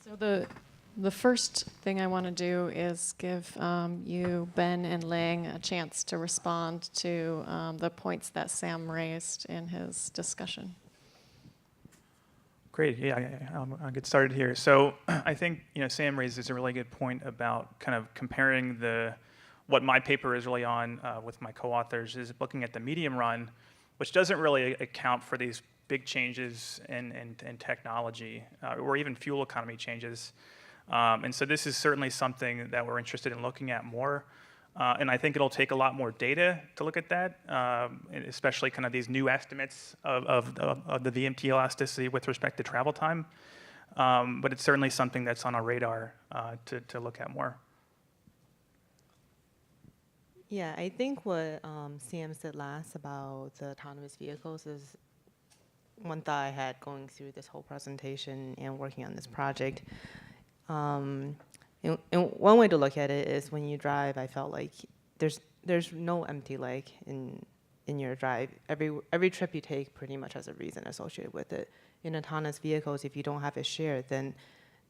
So the first thing I want to do is give you, Ben, and Lang a chance to respond to the points that Sam raised in his discussion. Great. Yeah, I'll get started here. So I think Sam raises a really good point about kind of comparing what my paper is really on with my co-authors is looking at the medium run, which doesn't really account for these big changes in technology or even fuel economy changes. And so this is certainly something that we're interested in looking at more. And I think it'll take a lot more data to look at that, especially kind of these new estimates of the VMT elasticity with respect to travel time. But it's certainly something that's on our radar to look at more. Yeah, I think what Sam said last about the autonomous vehicles is one thought I had going through this whole presentation and working on this project. And one way to look at it is when you drive, I felt like there's no empty leg in your drive. Every trip you take pretty much has a reason associated with it. In autonomous vehicles, if you don't have it shared, then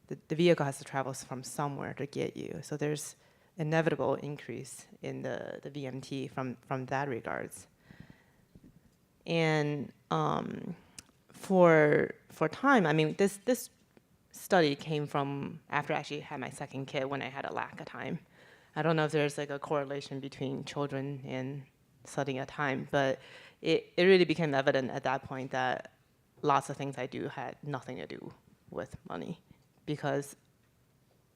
the vehicle has to travel from somewhere to get you. So there's inevitable increase in the VMT from that regards. And for time, I mean, this study came from after I actually had my second kid when I had a lack of time. I don't know if there's like a correlation between children and studying at time, but it really became evident at that point that lots of things I do had nothing to do with money because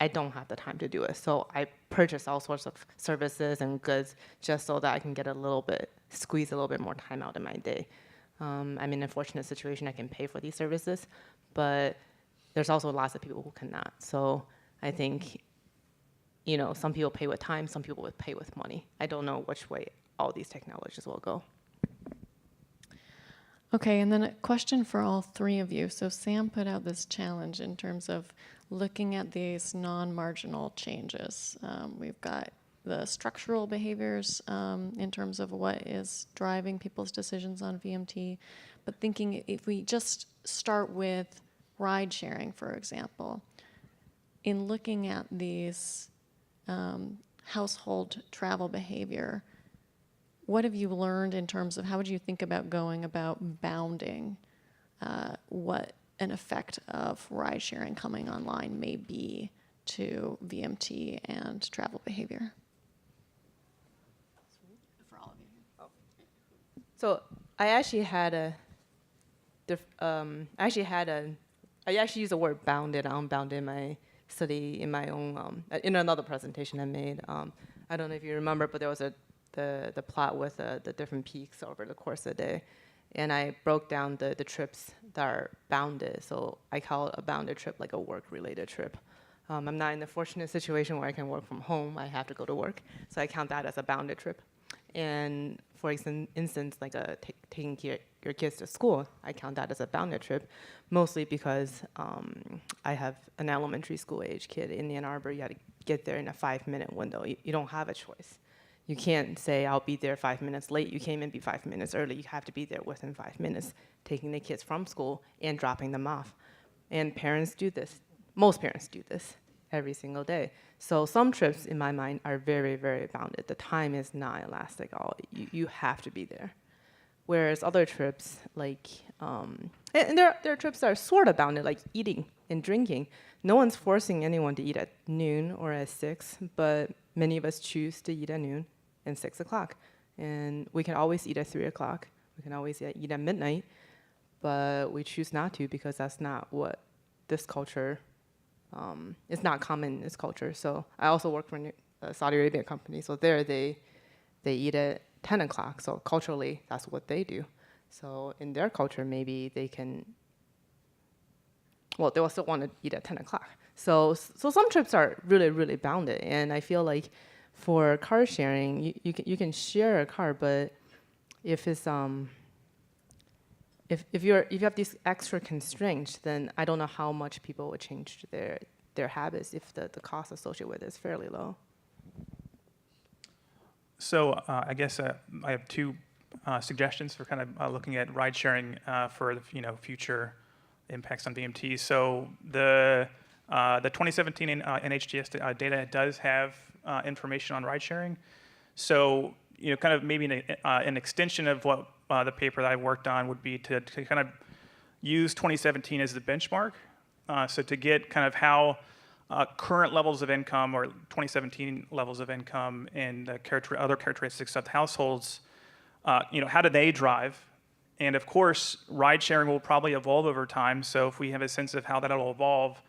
I don't have the time to do it. So I purchase all sorts of services and goods just so that I can squeeze a little bit more time out in my day. I'm in a fortunate situation I can pay for these services, but there's also lots of people who cannot. So I think, some people pay with time, some people would pay with money. I don't know which way all these technologies will go. Okay, and then a question for all three of you. So Sam put out this challenge in terms of looking at these non-marginal changes. We've got the structural behaviors in terms of what is driving people's decisions on VMT, but thinking if we just start with ride sharing, for example, in looking at these household travel behavior, what have you learned in terms of how would you think about going about bounding what an effect of ride sharing coming online may be to VMT and travel behavior? For all of you. Oh. So I actually used the word bounded, unbounded in my study in my own in another presentation I made. I don't know if you remember, but there was the plot with the different peaks over the course of the day. And I broke down the trips that are bounded. So I call a bounded trip like a work-related trip. I'm not in the fortunate situation where I can work from home. I have to go to work. So I count that as a bounded trip. And for instance, like taking your kids to school, I count that as a bounded trip, mostly because I have an elementary school age kid in Ann Arbor. You have to get there in a 5-minute window. You don't have a choice. You can't say, I'll be there 5 minutes late. You can't even be 5 minutes early. You have to be there within 5 minutes, taking the kids from school and dropping them off. And parents do this. Most parents do this every single day. So some trips, in my mind, are very, very bounded. The time is not elastic at all. You have to be there. Whereas other trips, like, and there are trips that are sort of bounded, like eating and drinking. No one's forcing anyone to eat at noon or at 6, but many of us choose to eat at noon and 6 o'clock. And we can always eat at 3 o'clock. We can always eat at midnight, but we choose not to because that's not what this culture, it's not common in this culture. So I also work for a Saudi Arabia company. So there they eat at 10 o'clock. So culturally, that's what they do. So in their culture, maybe they can, well, they will still want to eat at 10 o'clock. So some trips are really, really bounded. And I feel like for car sharing, you can share a car, but if it's if you have these extra constraints, then I don't know how much people would change their habits if the cost associated with it is fairly low. So I guess I have two suggestions for kind of looking at ride sharing for future impacts on VMT. So The 2017 NHTS data does have information on ride sharing. So, kind of maybe an extension of what the paper that I worked on would be to kind of use 2017 as the benchmark. So to get kind of how current levels of income or 2017 levels of income and the other characteristics of households, how do they drive? And of course, ride sharing will probably evolve over time. So if we have a sense of how that will evolve,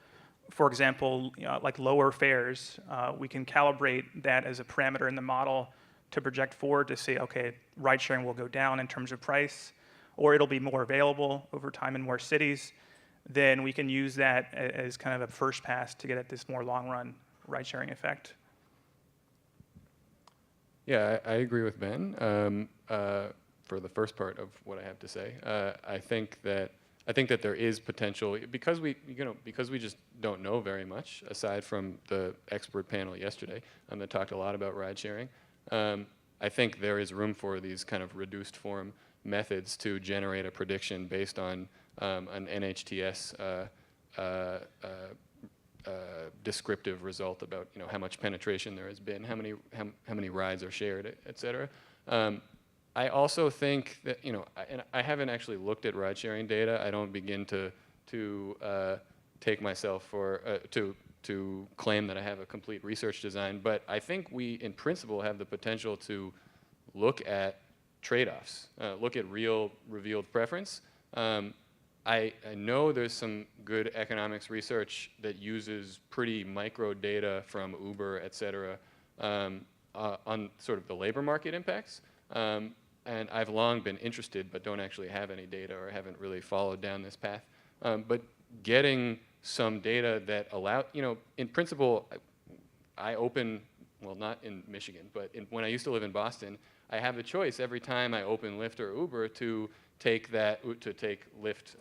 for example, like lower fares, we can calibrate that as a parameter in the model to project forward to say, okay, ride sharing will go down in terms of price, or it'll be more available over time in more cities. Then we can use that as kind of a first pass to get at this more long-run ride-sharing effect. Yeah, I agree with Ben for the first part of what I have to say. I think that there is potential because we just don't know very much aside from the expert panel yesterday that talked a lot about ride-sharing. I think there is room for these kind of reduced form methods to generate a prediction based on an NHTS descriptive result about how much penetration there has been, how many rides are shared, et cetera. I also think that and I haven't actually looked at ride sharing data. I don't begin to take myself for to claim that I have a complete research design, but I think we in principle have the potential to look at trade-offs, look at real revealed preference. I know there's some good economics research that uses pretty micro data from Uber, et cetera, on sort of the labor market impacts. And I've long been interested, but don't actually have any data or haven't really followed down this path. But getting some data that allow, in principle, I open, well, not in Michigan, but when I used to live in Boston, I have the choice every time I open Lyft or Uber to take Lyft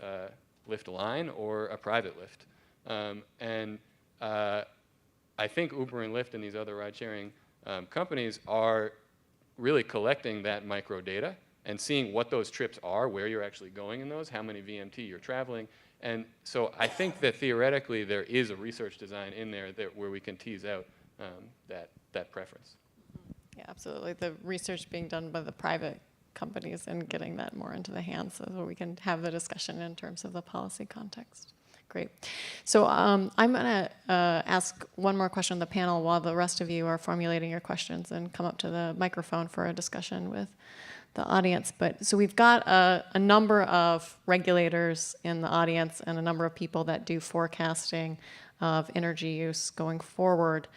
line or a private Lyft. And I think Uber and Lyft and these other ride-sharing companies are really collecting that micro data and seeing what those trips are, where you're actually going in those, how many VMT you're traveling. And so I think that theoretically there is a research design in there where we can tease out that preference. Yeah, absolutely. The research being done by the private companies and getting that more into the hands so that we can have the discussion in terms of the policy context. Great. So I'm going to ask one more question on the panel while the rest of you are formulating your questions and come up to the microphone for a discussion with the audience. But so we've got a number of regulators in the audience and a number of people that do forecasting of energy use going forward.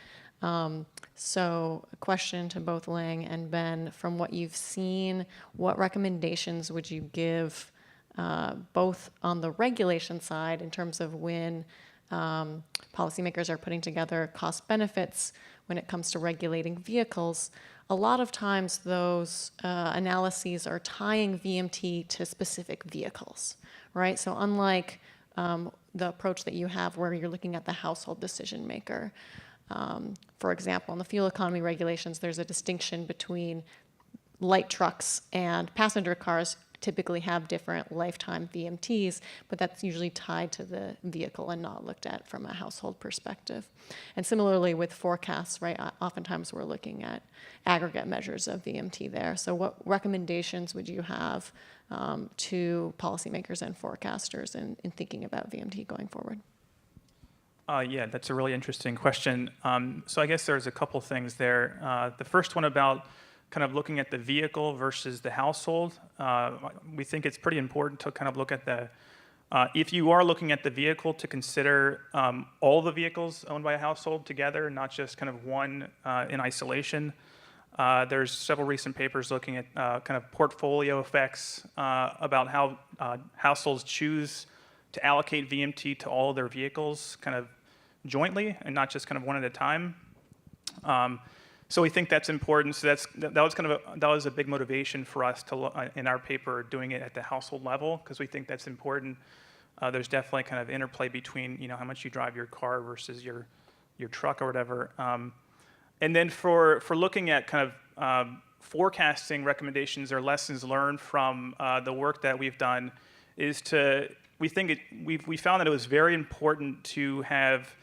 So a question to both Lang and Ben, from what you've seen, what recommendations would you give both on the regulation side in terms of when policymakers are putting together cost benefits when it comes to regulating vehicles? A lot of times those analyses are tying VMT to specific vehicles, right? So unlike the approach that you have where you're looking at the household decision maker, for example, in the fuel economy regulations, there's a distinction between light trucks and passenger cars typically have different lifetime VMTs, but that's usually tied to the vehicle and not looked at from a household perspective. And similarly with forecasts, right, oftentimes we're looking at aggregate measures of VMT there. So what recommendations would you have to policymakers and forecasters in thinking about VMT going forward? Yeah, that's a really interesting question. So I guess there's a couple things there. The first one about kind of looking at the vehicle versus the household. We think it's pretty important to kind of look at if you are looking at the vehicle, to consider all the vehicles owned by a household together, not just kind of one in isolation. There's several recent papers looking at kind of portfolio effects about how households choose to allocate VMT to all of their vehicles kind of jointly and not just kind of one at a time. So we think that's important. So that was a big motivation for us to look, in our paper, doing it at the household level, because we think that's important. There's definitely kind of interplay between how much you drive your car versus your truck or whatever. And then for looking at kind of forecasting recommendations or lessons learned from the work that we've done, is we found that it was very important to have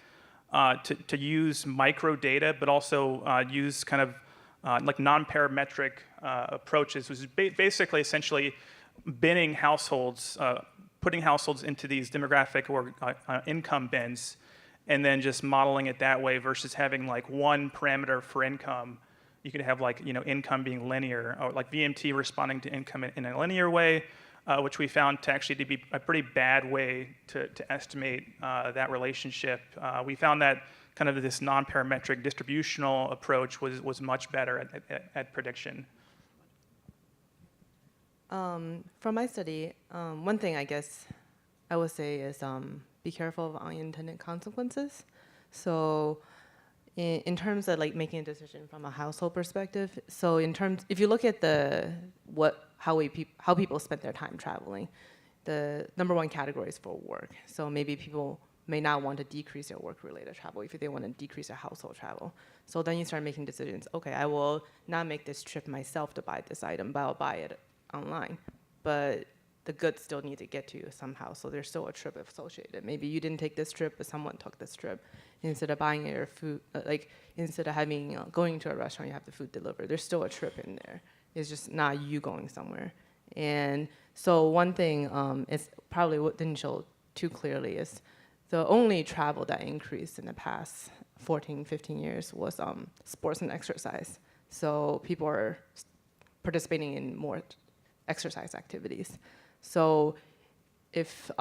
to use micro data, but also use kind of like non-parametric approaches, which is basically essentially binning households, putting households into these demographic or income bins, and then just modeling it that way versus having like one parameter for income. You could have like, income being linear, or like VMT responding to income in a linear way, which we found to be a pretty bad way to estimate that relationship. We found that kind of this non-parametric distributional approach was much better at prediction. From my study, one thing I guess I would say is be careful of unintended consequences. So in terms of like making a decision from a household perspective, so if you look at how people spend their time traveling, the number one category is for work. So maybe people may not want to decrease their work-related travel if they want to decrease their household travel. So then you start making decisions. Okay, I will not make this trip myself to buy this item, but I'll buy it online. But the goods still need to get to you somehow, so there's still a trip associated. Maybe you didn't take this trip, but someone took this trip. Instead of buying your food, instead of having going to a restaurant, you have the food delivered. There's still a trip in there. It's just not you going somewhere. And so one thing is probably what didn't show too clearly is the only travel that increased in the past 14, 15 years was sports and exercise. So people are participating in more exercise activities. So if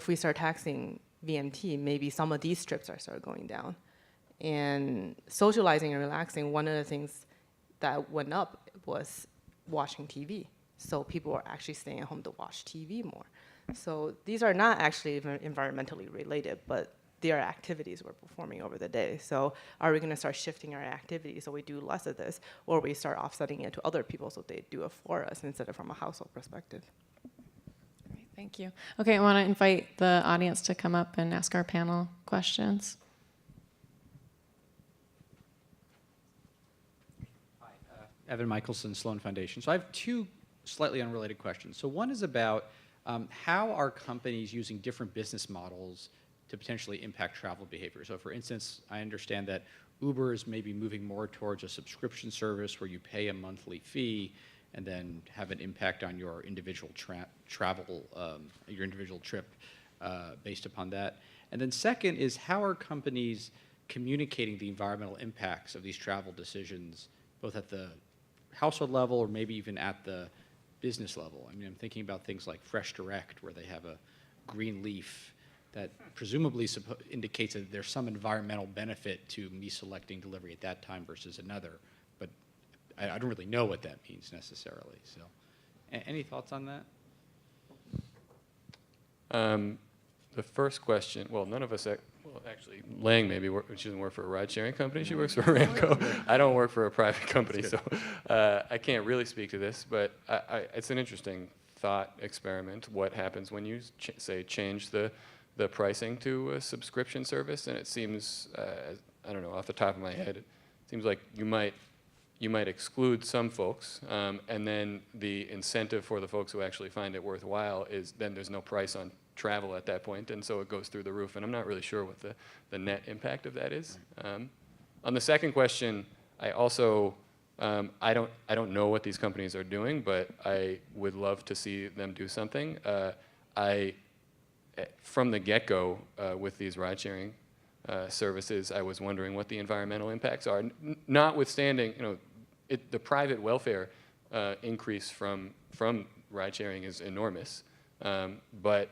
we start taxing VMT, maybe some of these trips are start going down. And socializing and relaxing, one of the things that went up was watching TV. So people are actually staying at home to watch TV more. So these are not actually environmentally related, but they are activities we're performing over the day. So are we going to start shifting our activities so we do less of this, or we start offsetting it to other people so they do it for us instead of from a household perspective? Great, thank you. Okay, I want to invite the audience to come up and ask our panel questions. Hi, Evan Michelson, Sloan Foundation. So I have two slightly unrelated questions. So one is about how are companies using different business models to potentially impact travel behavior? So for instance, I understand that Uber is maybe moving more towards a subscription service where you pay a monthly fee and then have an impact on your individual travel, your individual trip based upon that. And then second is how are companies communicating the environmental impacts of these travel decisions, both at the household level or maybe even at the business level? I mean, I'm thinking about things like Fresh Direct, where they have a green leaf that presumably indicates that there's some environmental benefit to me selecting delivery at that time versus another. But I don't really know what that means necessarily. So any thoughts on that? The first question, well, none of us, actually, Lang maybe, she doesn't work for a ride-sharing company, she works for Aramco. I don't work for a private company, so I can't really speak to this, but it's an interesting thought experiment, what happens when you, change the pricing to a subscription service, and it seems, I don't know, off the top of my head, it seems like you might exclude some folks, and then the incentive for the folks who actually find it worthwhile is then there's no price on travel at that point, and so it goes through the roof, and I'm not really sure what the net impact of that is. On the second question, I also, I don't know what these companies are doing, but I would love to see them do something. From the get-go with these ride-sharing services, I was wondering what the environmental impacts are, notwithstanding, the private welfare increase from ride-sharing is enormous, but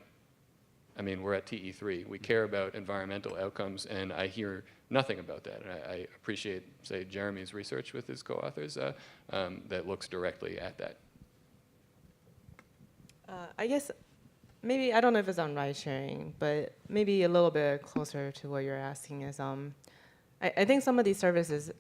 I mean, we're at TE3. We care about environmental outcomes, and I hear nothing about that. And I appreciate, say, Jeremy's research with his co-authors that looks directly at that. I guess maybe, I don't know if it's on ride sharing, but maybe a little bit closer to what you're asking is, I think some of these services,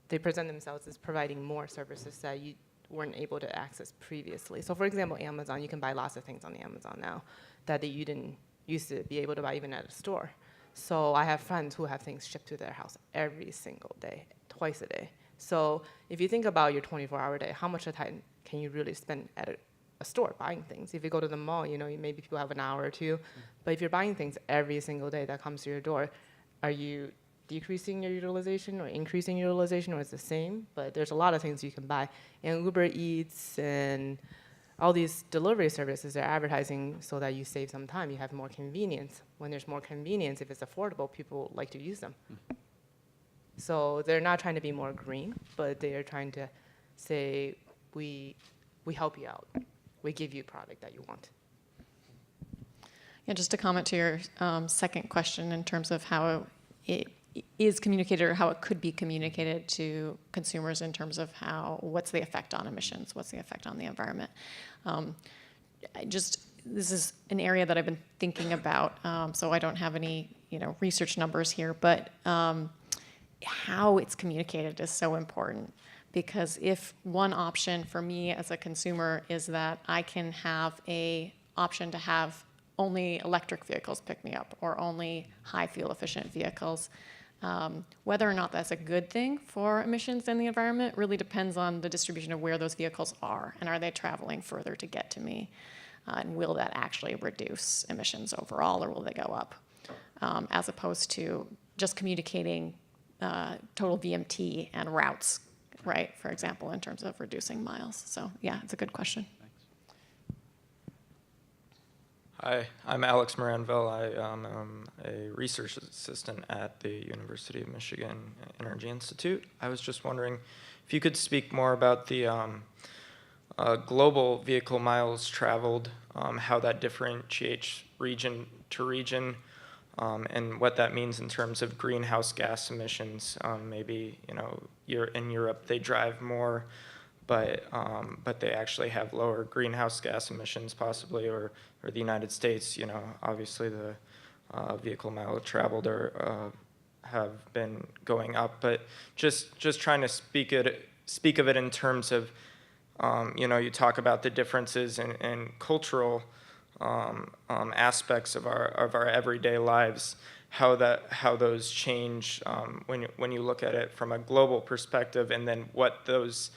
they present themselves as providing more services that you weren't able to access previously. So for example, Amazon, you can buy lots of things on Amazon now that you didn't used to be able to buy even at a store. So I have friends who have things shipped to their house every single day, twice a day. So if you think about your 24-hour day, how much of time can you really spend at a store buying things? If you go to the mall, maybe people have an hour or two, but if you're buying things every single day that comes to your door, are you decreasing your utilization or increasing your utilization, or it's the same? But there's a lot of things you can buy. And Uber Eats and all these delivery services are advertising so that you save some time, you have more convenience. When there's more convenience, if it's affordable, people like to use them. So they're not trying to be more green, but they are trying to say, we help you out. We give you a product that you want. Yeah, just to comment to your second question in terms of how it is communicated or how it could be communicated to consumers in terms of what's the effect on emissions, what's the effect on the environment. This is an area that I've been thinking about, so I don't have any research numbers here, but how it's communicated is so important. Because if one option for me as a consumer is that I can have a option to have only electric vehicles pick me up or only high fuel efficient vehicles, whether or not that's a good thing for emissions in the environment really depends on the distribution of where those vehicles are and are they traveling further to get to me, and will that actually reduce emissions overall or will they go up, as opposed to just communicating total VMT and routes, right, for example, in terms of reducing miles. So yeah, it's a good question. Hi, I'm Alex Moranville. I am a research assistant at the University of Michigan Energy Institute. I was just wondering if you could speak more about the global vehicle miles traveled, how that differentiates region to region, and what that means in terms of greenhouse gas emissions. Maybe in Europe they drive more, but they actually have lower greenhouse gas emissions possibly, or the United States, obviously the vehicle miles traveled have been going up, but just trying to speak of it in terms of, you talk about the differences in cultural aspects of our everyday lives, how those change when you look at it from a global perspective, and then what those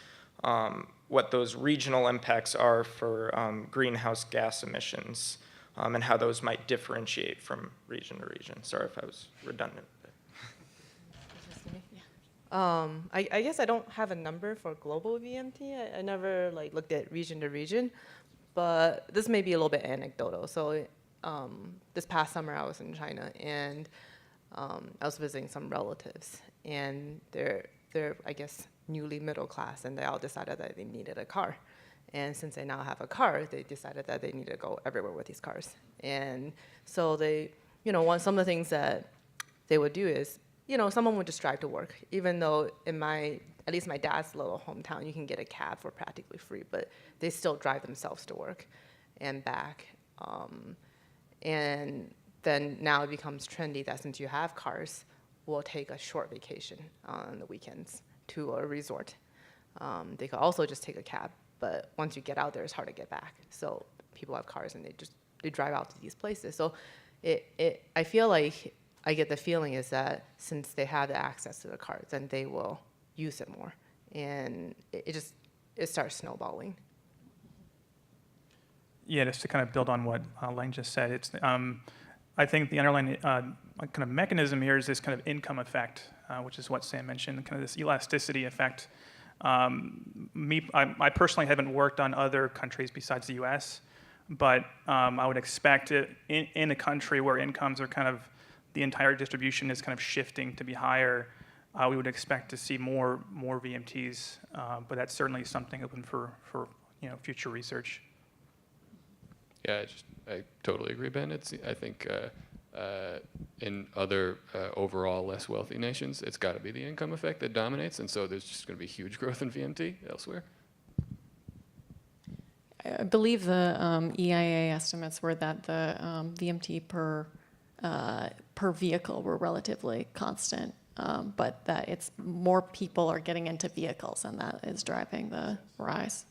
regional impacts are for greenhouse gas emissions, and how those might differentiate from region to region. Sorry if I was redundant. I guess I don't have a number for global VMT. I never looked at region to region, but this may be a little bit anecdotal. So this past summer I was in China, and I was visiting some relatives, and they're I guess newly middle class, and they all decided that they needed a car. And since they now have a car, they decided that they need to go everywhere with these cars. And so they, some of the things that they would do is, someone would just drive to work, even though at least my dad's little hometown, you can get a cab for practically free, but they still drive themselves to work and back. And then now it becomes trendy that since you have cars, we'll take a short vacation on the weekends to a resort. They could also just take a cab, but once you get out there, it's hard to get back. So people have cars and they drive out to these places. So I feel like I get the feeling is that since they have the access to the cars, then they will use it more, and it starts snowballing. Yeah, just to kind of build on what Lang just said, it's I think the underlying kind of mechanism here is this kind of income effect, which is what Sam mentioned, kind of this elasticity effect. I personally haven't worked on other countries besides the U.S., but I would expect it in a country where incomes are kind of the entire distribution is kind of shifting to be higher. We would expect to see more VMTs, but that's certainly something open for future research. Yeah, I totally agree, Ben. I think in other overall less wealthy nations, it's got to be the income effect that dominates, and so there's just going to be huge growth in VMT elsewhere. I believe the EIA estimates were that the VMT per vehicle were relatively constant, but that it's more people are getting into vehicles, and that is driving the rise.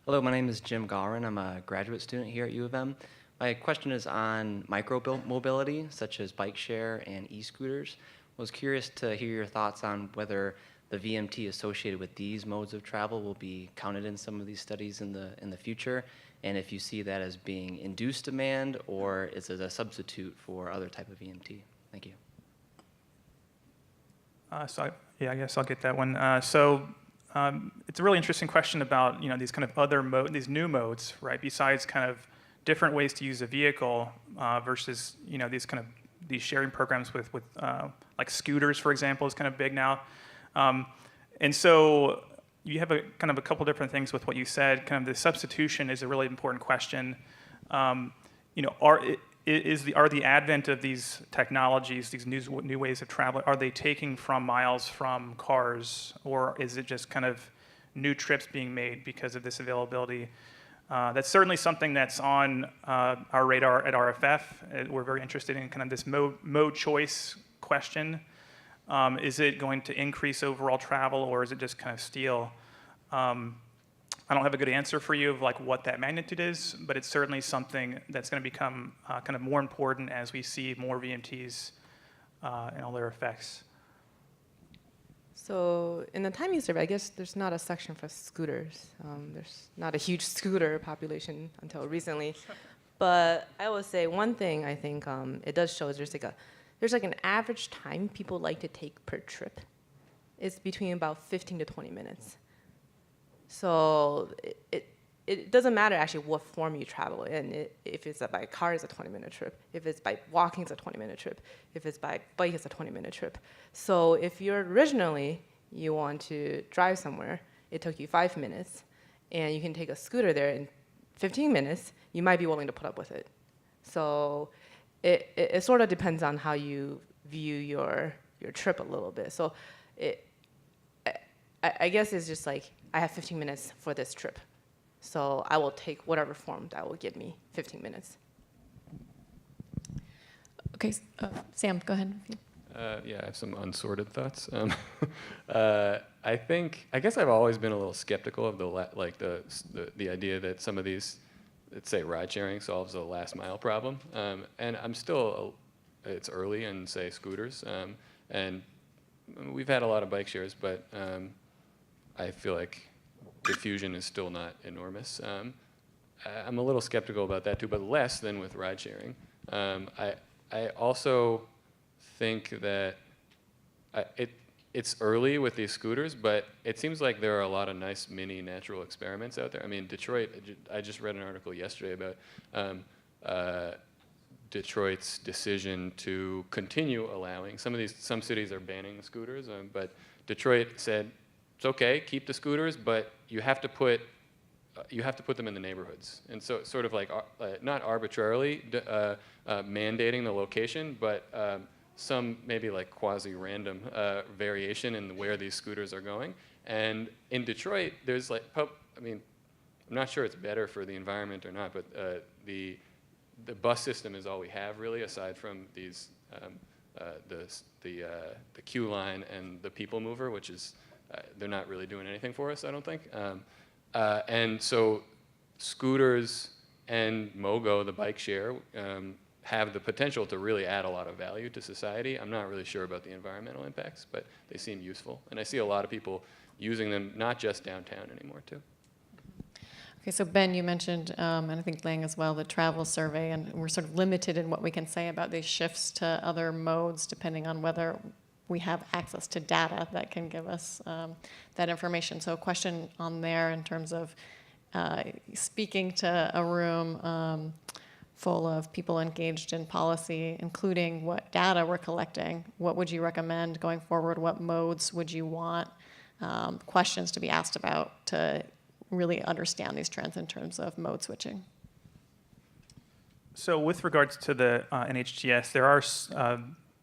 Hello, my name is Jim Gawron. I'm a graduate student here at U of M. My question is on micro-mobility, such as bike share and e-scooters. I was curious to hear your thoughts on whether the VMT associated with these modes of travel will be counted in some of these studies in the future, and if you see that as being induced demand, or is it a substitute for other type of VMT? Thank you. Yeah, I guess I'll get that one. It's a really interesting question about these kind of these new modes, right? Besides kind of different ways to use a vehicle versus these sharing programs with like scooters, for example, is kind of big now. And so you have a kind of a couple different things with what you said. Kind of the substitution is a really important question. Are the advent of these technologies, these new ways of travel, are they taking from miles from cars, or is it just kind of new trips being made because of this availability? That's certainly something that's on our radar at RFF. We're very interested in kind of this mode choice question. Is it going to increase overall travel, or is it just kind of steal? I don't have a good answer for you of like what that magnitude is, but it's certainly something that's going to become kind of more important as we see more VMTs and all their effects. So in the timing survey, I guess there's not a section for scooters. There's not a huge scooter population until recently. But I will say one thing I think it does show is there's like an average time people like to take per trip. It's between about 15 to 20 minutes. So it doesn't matter actually what form you travel in. If it's by car, it's a 20-minute trip. If it's by walking, it's a 20-minute trip. If it's by bike, it's a 20-minute trip. So if you want to drive somewhere, it took you 5 minutes, and you can take a scooter there in 15 minutes, you might be willing to put up with it. So it sort of depends on how you view your trip a little bit. So I guess it's just like, I have 15 minutes for this trip. So I will take whatever form that will give me 15 minutes. Okay, Sam, go ahead. Yeah, I have some unsorted thoughts. I guess I've always been a little skeptical of the idea that some of these, let's say, ride sharing solves the last mile problem. And I'm still, it's early in, say, scooters. And we've had a lot of bike shares, but I feel like diffusion is still not enormous. I'm a little skeptical about that too, but less than with ride sharing. I also think that it's early with these scooters, but it seems like there are a lot of nice mini natural experiments out there. I mean, Detroit, I just read an article yesterday about Detroit's decision to continue allowing, some cities are banning scooters, but Detroit said, it's okay, keep the scooters, but you have to put them in the neighborhoods. And so sort of like, not arbitrarily mandating the location, but some maybe like quasi-random variation in where these scooters are going. And in Detroit, there's like, I'm not sure it's better for the environment or not, but the bus system is all we have really, aside from these, the Q line and the people mover, which is, they're not really doing anything for us, I don't think. And so scooters and Mogo, the bike share, have the potential to really add a lot of value to society. I'm not really sure about the environmental impacts, but they seem useful. And I see a lot of people using them, not just downtown anymore, too. Okay, so Ben, you mentioned, and I think Lang as well, the travel survey, and we're sort of limited in what we can say about these shifts to other modes, depending on whether we have access to data that can give us that information. So a question on there in terms of speaking to a room full of people engaged in policy, including what data we're collecting, what would you recommend going forward? What modes would you want questions to be asked about to really understand these trends in terms of mode switching? So with regards to the NHTS, there are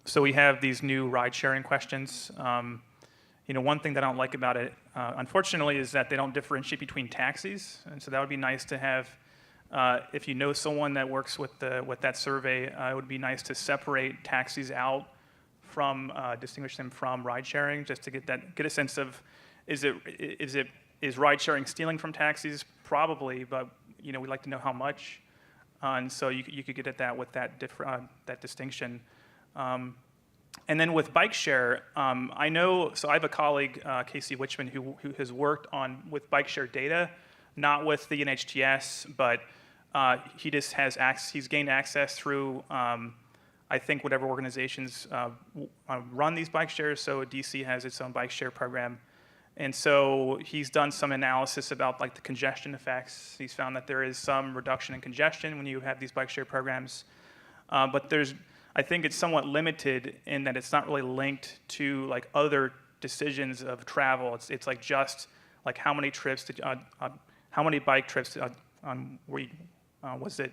so we have these new ride-sharing questions. One thing that I don't like about it, unfortunately, is that they don't differentiate between taxis. And so that would be nice to have, if you know someone that works with that survey, it would be nice to separate taxis out from, distinguish them from ride-sharing, just to get a sense of, is ride-sharing stealing from taxis? Probably, but we'd like to know how much. And so you could get at that with that distinction. And then with bike share, I have a colleague, Casey Wichman, who has worked with bike share data, not with the NHTS, but he just has he's gained access through I think whatever organizations run these bike shares, so DC has its own bike share program. And so he's done some analysis about like the congestion effects. He's found that there is some reduction in congestion when you have these bike share programs. But I think it's somewhat limited in that it's not really linked to like other decisions of travel. It's like just like how many trips how many bike trips was it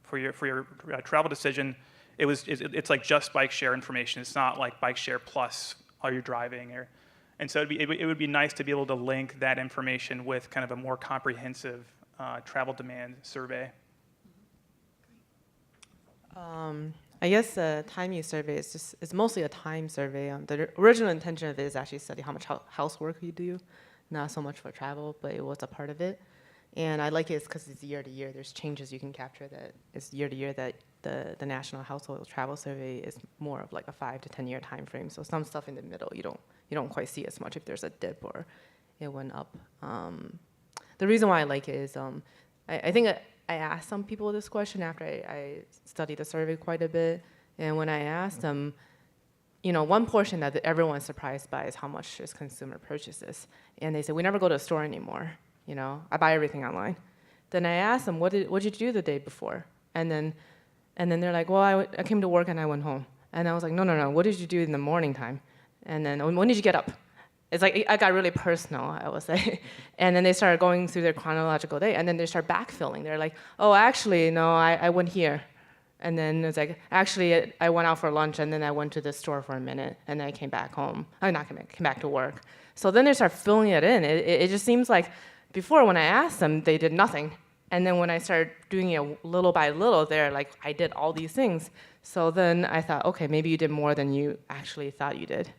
for your travel decision? It's like just bike share information. It's not like bike share plus while you're driving and so it would be nice to be able to link that information with kind of a more comprehensive travel demand survey. I guess the time use survey is mostly a time survey. The original intention of it is actually study how much housework you do, not so much for travel, but it was a part of it. And I like it because it's year to year. There's changes you can capture that it's year to year. That the National Household Travel Survey is more of like a 5 to 10 year time frame. So some stuff in the middle you don't quite see as much if there's a dip or it went up. The reason why I like it is I think I asked some people this question after I studied the survey quite a bit. And when I asked them, one portion that everyone's surprised by is how much is consumer purchases. And they said, we never go to a store anymore. I buy everything online. Then I asked them, what did you do the day before? And then they're like, well, I came to work and I went home. And I was like, no, what did you do in the morning time? And then when did you get up? It's like I got really personal, I would say. And then they started going through their chronological day, and then they start backfilling. They're like, oh, actually, no, I went here. And then it's like, actually, I went out for lunch, and then I went to the store for a minute, and then I came back home. Came back to work. So then they start filling it in. It just seems like before, when I asked them, they did nothing. And then when I started doing it little by little, they're like, I did all these things. So then I thought, okay, maybe you did more than you actually thought you did.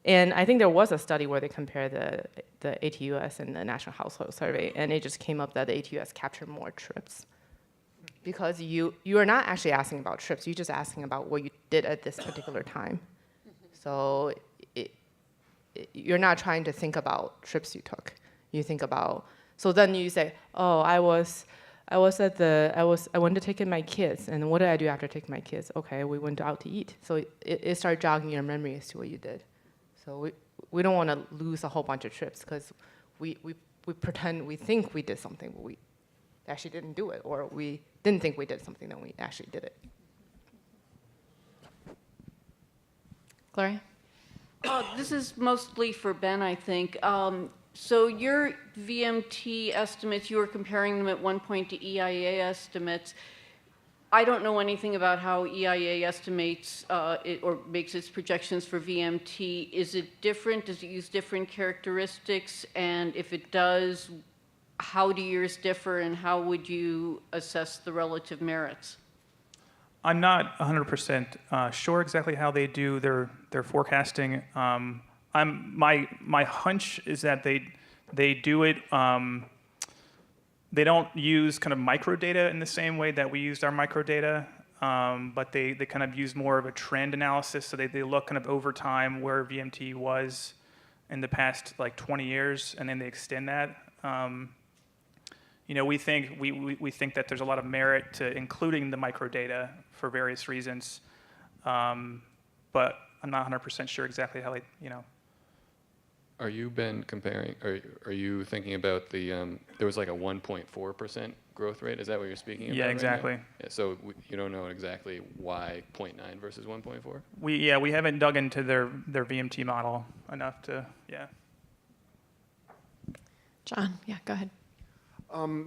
And I think there was a study where they compared the ATUS and the National Household Survey, and it just came up that the ATUS captured more trips. Because you are not actually asking about trips, you're just asking about what you did at this particular time. So you're not trying to think about trips you took. You think about, so then you say, oh, I went to take in my kids, and what did I do after taking my kids? Okay, we went out to eat. So it started jogging your memory as to what you did. So we don't want to lose a whole bunch of trips because we pretend we think we did something, but we actually didn't do it, or we didn't think we did something, then we actually did it. Gloria? This is mostly for Ben, I think. So your VMT estimates, you were comparing them at one point to EIA estimates. I don't know anything about how EIA estimates or makes its projections for VMT. Is it different? Does it use different characteristics? And if it does, how do yours differ, and how would you assess the relative merits? I'm not 100% sure exactly how they do their forecasting. My hunch is that they do it. They don't use kind of microdata in the same way that we used our microdata, but they kind of use more of a trend analysis. So they look kind of over time where VMT was in the past like 20 years, and then they extend that. We think that there's a lot of merit to including the microdata for various reasons, but I'm not 100% sure exactly how Are you, Ben, comparing, are you thinking about there was like a 1.4% growth rate? Is that what you're speaking about? Yeah, right exactly. now? Yeah, so you don't know exactly why 0.9 versus 1.4? We haven't dug into their VMT model enough to, yeah. John, yeah, go ahead. I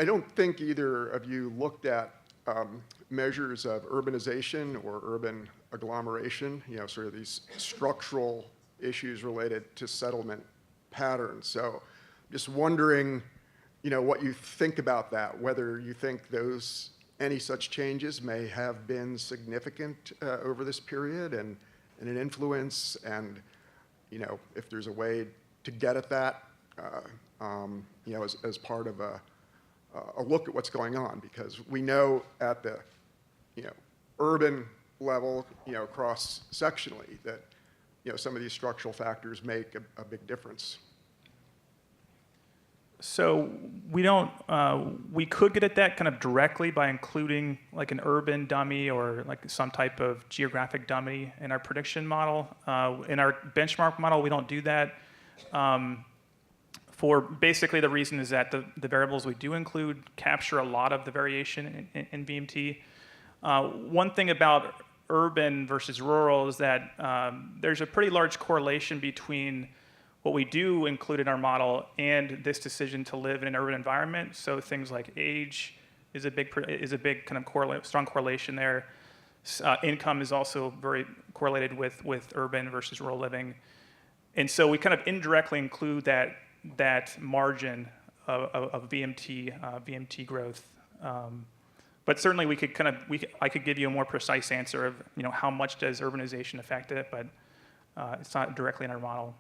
don't think either of you looked at measures of urbanization or urban agglomeration, sort of these structural issues related to settlement patterns. So just wondering, what you think about that, whether you think any such changes may have been significant over this period and an influence, and, if there's a way to get at that, as part of a look at what's going on, because we know at the, urban level, cross-sectionally that, some of these structural factors make a big difference. So we don't, we could get at that kind of directly by including like an urban dummy or like some type of geographic dummy in our prediction model. In our benchmark model, we don't do that. For basically the reason is that the variables we do include capture a lot of the variation in VMT. One thing about urban versus rural is that there's a pretty large correlation between what we do include in our model and this decision to live in an urban environment. So things like age is a big kind of strong correlation there. Income is also very correlated with urban versus rural living. And so we kind of indirectly include that margin of VMT growth. But certainly we could I could give you a more precise answer of how much does urbanization affect it, but it's not directly in our model.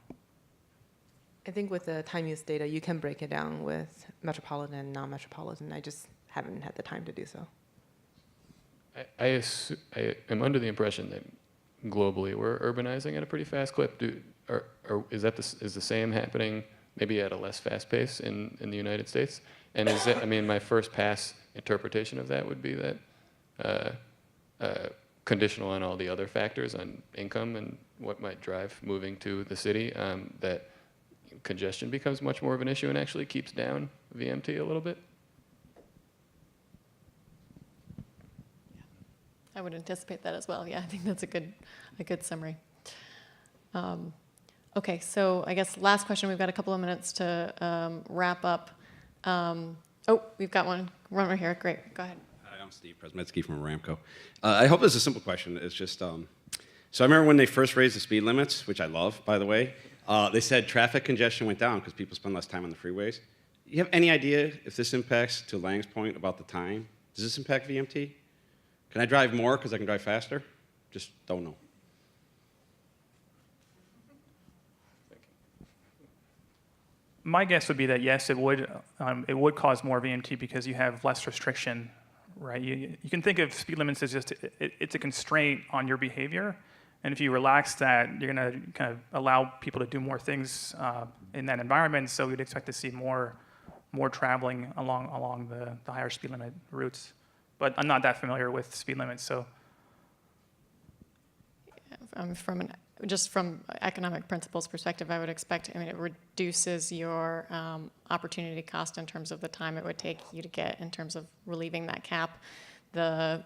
I think with the time use data, you can break it down with metropolitan and non-metropolitan. I just haven't had the time to do so. I am under the impression that globally we're urbanizing at a pretty fast clip. Is the same happening maybe at a less fast pace in the United States? And is it, I mean, my first pass interpretation of that would be that conditional on all the other factors, on income and what might drive moving to the city, that congestion becomes much more of an issue and actually keeps down VMT a little bit? I would anticipate that as well. Yeah, I think that's a good summary. Okay, so I guess last question. We've got a couple of minutes to wrap up. We've got one right here. Great, go ahead. Hi, I'm Steve Presmetsky from Aramco. I hope this is a simple question. It's just, so I remember when they first raised the speed limits, which I love, by the way, they said traffic congestion went down because people spend less time on the freeways. You have any idea if this impacts, to Lang's point about the time, does this impact VMT? Can I drive more because I can drive faster? Just don't know. My guess would be that yes, it would cause more VMT because you have less restriction, right? You can think of speed limits as just it's a constraint on your behavior, and if you relax that, you're going to kind of allow people to do more things in that environment. So we'd expect to see more traveling along the higher speed limit routes. But I'm not that familiar with speed limits, so. Just from economic principles perspective, I would expect, it reduces your opportunity cost in terms of the time it would take you to get in terms of relieving that cap.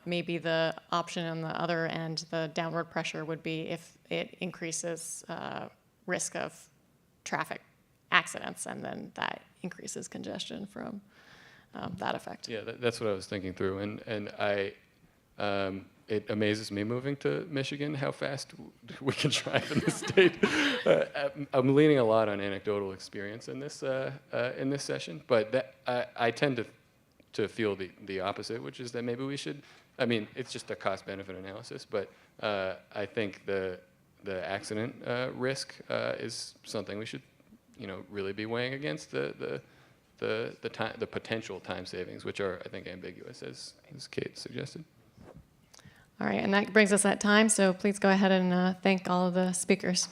Maybe the option on the other end, the downward pressure would be if it increases risk of traffic accidents, and then that increases congestion from that effect. Yeah, that's what I was thinking through, and it amazes me moving to Michigan how fast we can drive in this state. I'm leaning a lot on anecdotal experience in this session, but I tend to feel the opposite, which is that maybe we should. I mean, it's just a cost-benefit analysis, but I think the accident risk is something we should, really be weighing against the potential time savings, which are, I think, ambiguous, as Kate suggested. All right, and that brings us at time, so please go ahead and thank all of the speakers.